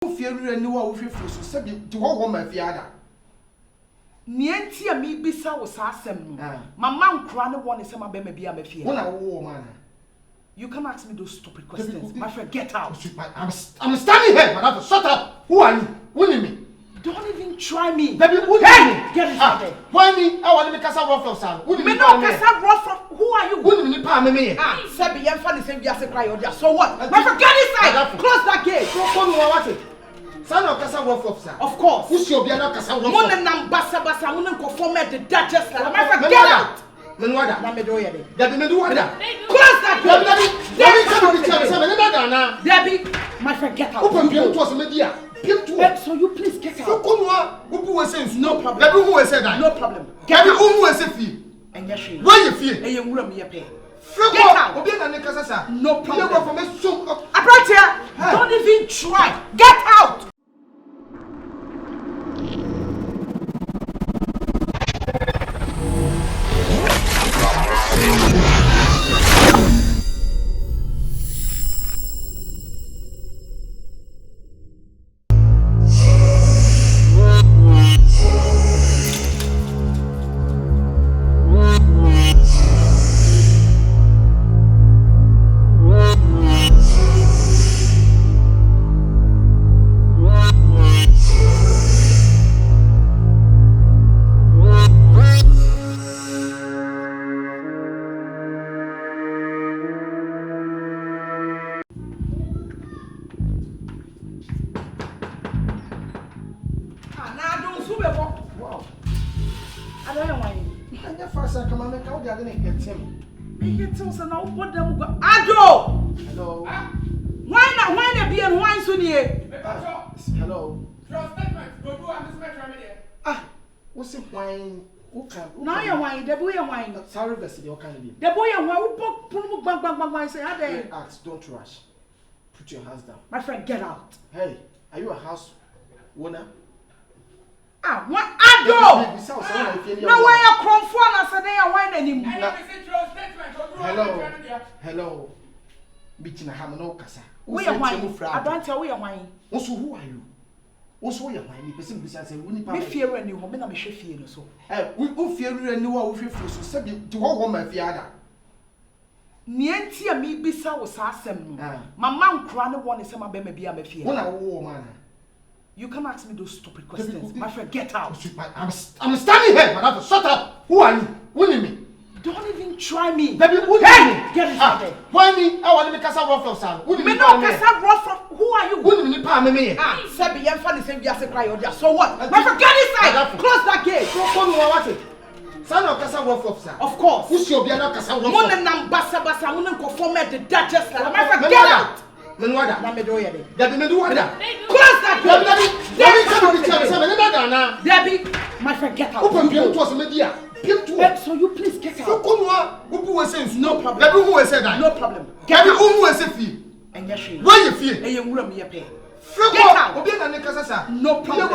Fear and no with FORSON, said to all my fiada. Niente a me bisa was asem. My mom crying one is my baby a fear. When I war man. You can ask me those stupid questions. My friend, get out. I'm standing here, madam. Shut up. Who are you? Winning me. Don't even try me. Baby, hey, get inside there. Why me? I want to make us a rough of sound. Me no kasa rough. Who are you? Winning me, pa me. Sebi, I'm funny. Say we are cry or so what? My friend, get inside. Close that gate. Come on, what it? Son of Casa rough of sound. Of course. Who's your piano Casa rough? One and basa basa. Wouldn't conform the Duchess. My friend, get out. Menwada. Na me do ye. Debbie, me do what? Close that gate. Debbie, my friend, get out. Open the door to media. So you please get out. So come on. Who was saying no problem? Debbie, who said that? No problem. Debbie, who was a fee? And yes, she. Why you feel? And you will me pay. Get out. No problem. Don't even try. Get out. Wow. I don't know why. I never first I come and make out the other hit him. Make it so now what them go. Ado! Hello. Why not be and wine so near? Hello. Your statement, go do and this What's it wine? Who can? Now you're wine, the boy wine. Sorry, Bessie, your kind of name. The boy and wine who bang say, how they ask, don't rush. Put your hands down. My friend, get out. Hey, are you a house owner? What Ado? Now why you confront us and they are wine anymore? Hello. Bitching a ham no casa. We are wine. I don't tell we are wine. Also, who are you? Also, you are wine. Person besides a winning me fear and you home and I'm fear so. We fear and you are with FORSON. Said to all my fiada. Niente a me bisa was asem. My mom crying one is my baby a fear. When I war man. You can ask me those stupid questions. My friend, get out. I'm standing here, madam. Shut up. Who are you? Winning me. Don't even try me. Baby, hey, get inside there. Why me? I want to make us a rough of sound. Me no kasa rough. Who are you? Winning me, pa me. Sebi, I'm funny. Say we are cry or so what? My friend, get inside. Close that gate. So come on, what it? Son of Casa rough of sound. Of course. Who's your piano Casa rough? One and basa. Wouldn't conform the Duchess. My friend, get out. Menwada. Na me do ye. Debbie, me do what? Close that gate. Debbie, my friend, get out. Open the door to media. So you please get out. So come on. Who was saying no problem? Debbie, who said that? No problem. Debbie, who was a fee? And yes, she. Why you feel? And you will me pay. Get out. No problem.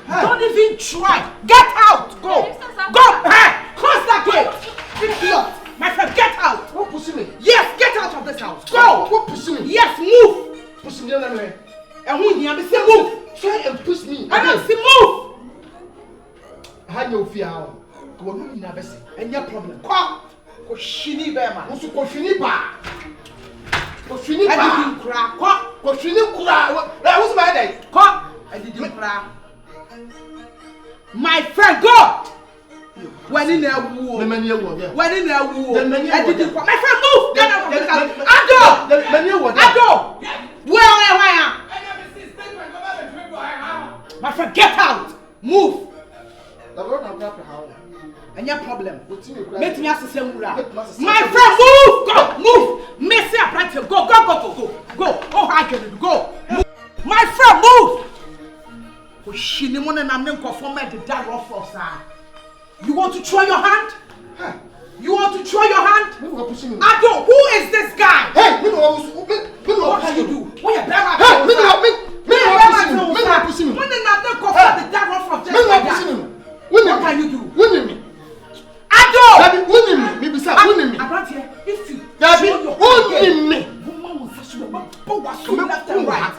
Don't even try. Get out. Go. Hey, close that gate. Idiot. My friend, get out. What pushing me? Yes, get out of this house. Go. What pushing me? Yes, move. Pushing me anyway. And who here? Me say move. Try and push me. I don't see move. How you feel? Go on, you never say. And your problem. Come. Go shini bema. What's go shini ba? Go shini ba. I didn't cry. Come. Go shini kura. That was my day. Come. I didn't cry. My friend, go. When in a war, when in a war, I didn't come. My friend, move! Get out of this house! Ado! Where? My friend, get out! Move! And your problem? Make me ask the same word. My friend, move! Go! Move! Missy, I go! Go! Oh, I can go! My friend, move! She didn't want to name conform to that rough of side. You want to throw your hand? You want to throw your hand? Ado, who is this guy? Hey, what can you do? What you better? Hey, when what can you do? Winning me. Ado! Winning me. Winning me. If you winning me. woman will left and right.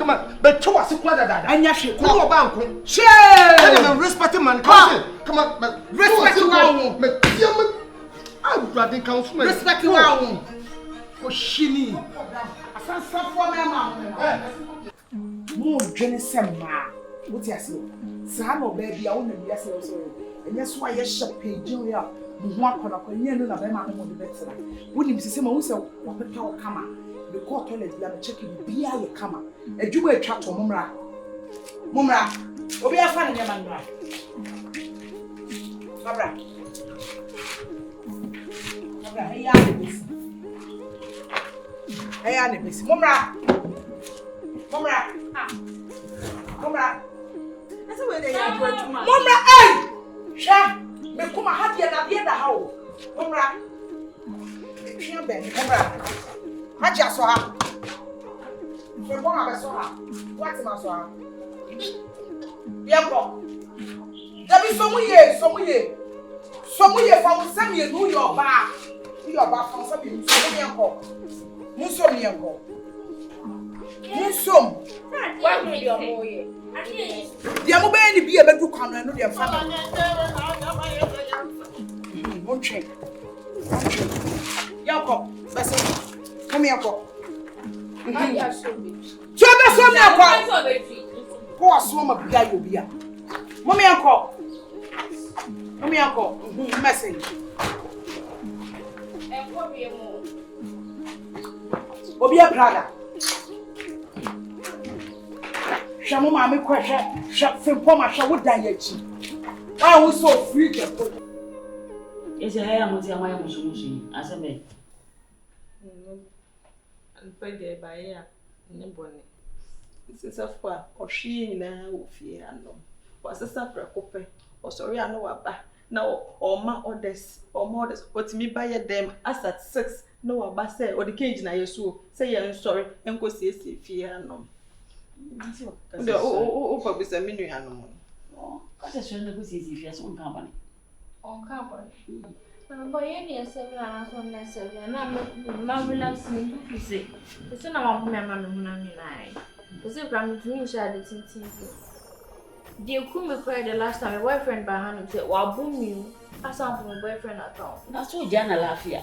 come on. But two are sick. And yes, she come on, bank. Share. Respect man. Come on. Respect you. I'm rather councilman. Respect you. Oshini. Asan SARFOWAH mama. Mo dwene sema. What you say? Sa no baby, I won't be so. And that's why you shop page ya. Mo akona ko nye no na be ma no mo de betera. Woni bi sese ma wo se wo peta wo kama. The court toilet bi am check bi ya ye kama. Adwuma atwa to momra. Obi afa ne nyama ndra. Babra, hey, I need this. Momra. That's the way they are going to Momra, hey! Sha, me come HAJIA na the how. Momra. Momra. HAJIA soha. Me come soha. What ma soha? Yego. There be some year from some year who your bar. Your bar from some year. Musom. What will your boy? The Amobani be a better corner and their family. Won't change. Yako, come here. Go a swim of Gayobia. Mommy uncle. Message. Obia Prada. Shamu mami kwesha fempoma shawo dayechi. Why we so free to put? Is a hair much am I mushi as a man? And pay there by air. Nibone. This is a far or she now fear no. Was a supper coupe or sorry I know about. Now or ma orders or modest what me buy them as at 6 no about say or the cage na yesu say I'm sorry and go see fear no. For this a minu animal. Oh, what a shame to see if you have some company. On company. But any 7 hours on that 7 and I'm not relaxing to say. It's not a woman. Because if I'm doing shadow TV. Dear Kumi cried the last time a boyfriend by hand said, well, boom you. I saw my boyfriend at all. That's what Jana Lafia.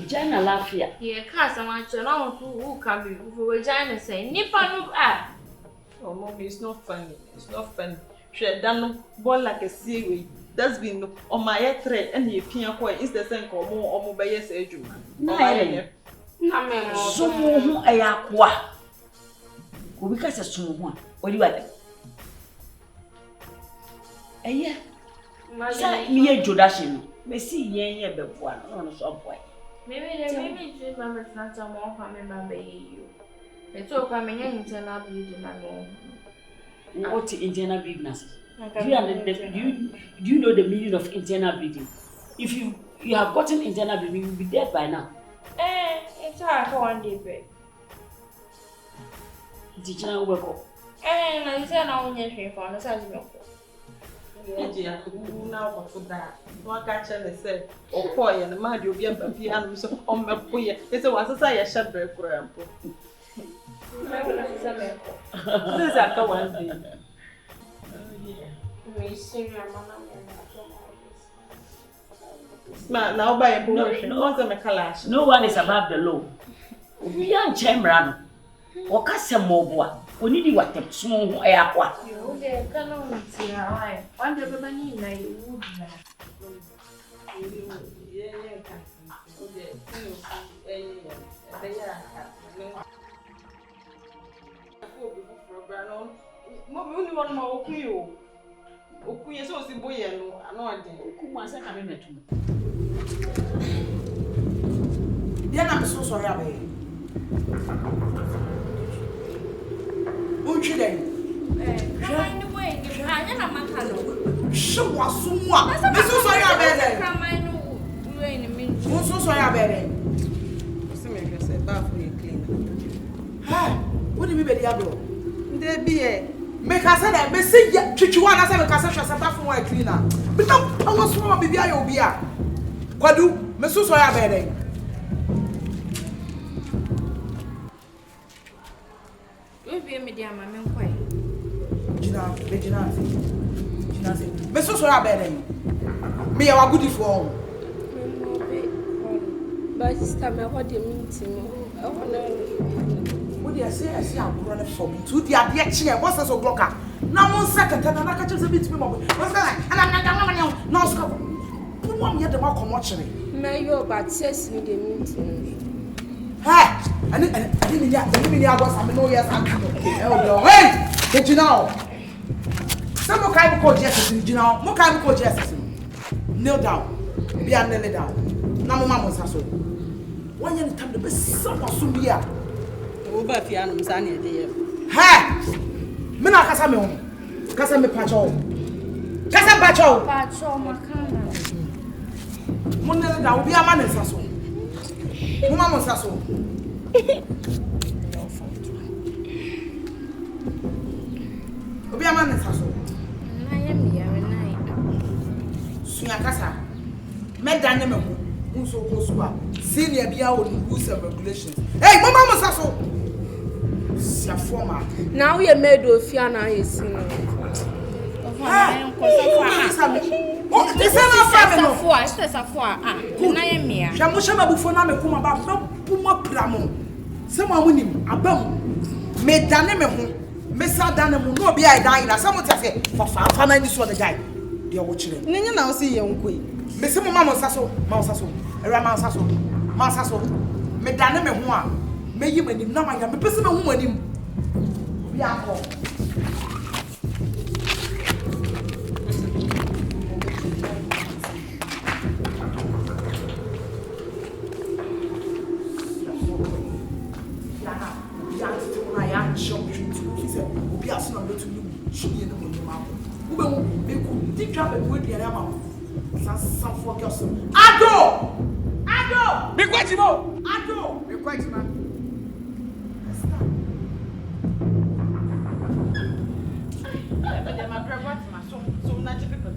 Jana Lafia. Yeah, cast a man who can be who Jana say, Nippon ah. Oh, mommy, it's not funny. She had done ball like a seaweed. That's been on my head thread and he can't quite is the same or more by yes, Edge. No, so I aqua. Who because a small one. What do you like? Eh, yeah. Me a Jodashin. May see ye before on a subway. Maybe two members not some more coming by you. It's all coming in internal bleeding. What's internal business? Do you know the meaning of internal bleeding? If you have gotten internal bleeding, you'll be dead by now. It's hard for one day break. Teaching our work. And I said, I won't get for the size of milk. Now for that. One catcher and said, oh, boy, and the man you'll be a piano on my boy. It's a was a say a shut break for him. This is a one. Now by a promotion, also a calash. No one is above the law. We are chamber. Or Cassia Moboa. We need what the small air. You cannot see how I the money like you would Mommy only one more Okuyo. Okuyo so si boy no, I know I did. Okuma say come met me. Then I'm so sorry about it. Won't you then? Show was someone. I'm so sorry about it. I'm so sorry about it. What's the matter? Say bath for you clean. Hi, what do you mean by the There be a make us say that me say chichiwa na say me kasa hwasa bath for one cleaner. But don't power small baby ayo obi a. Kwadu, me so sorry about it. be media, my man, quite. Gina. Mr. Sora better. Me, I good for. But this time, I want you to me. I want to. What do you say? I see I'm running for me. To the idea, chair. What's a so blocker? Now, 1 second, and I catch a bit to me. What's that? And I'm not no scope. You want me at the mark on watching. May you but says me the meeting. Hey! I didn't mean I was, I know, yes, I'm hey! Did you know? Some more kind of call justice, you know, more kind of call justice. Kneel down, be a kneel down. Now, Mamma was so. One young time, the best someone soon be up. Over Fianum Sanya, dear. Hey! Mina Casamo, Casame Pacho. Casam Pacho. Pacho, Macana. Money down, be a man in Sasso. Mamma Sasso. Be a man in Sasso. I am here and night. Sunyakasa. Medane me unso kosua. Senior bia on rules and regulations. Hey, Mama Sasso. Sia former. Now we are made of Fiana is in. Oh, this is not family. Good night, me. Shamusha before na me kuma ba puma pramo. Sama munim abam. Medane me ho. Mesa dane mu no bia dan na samo te say fa na ni so the guy. Dey watching. Nenya na o see yenkoi. Mese mo mama saso. Era ma saso. Medane me ho a. Meyi manim na ma ya me pese me ho manim. Bia ko. Ado! Be quiet, Mo! Ado! Be quiet, man.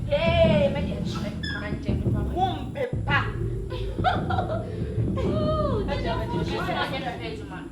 Hey, my dear, I'm taking one paper. Oh, I get a page, man.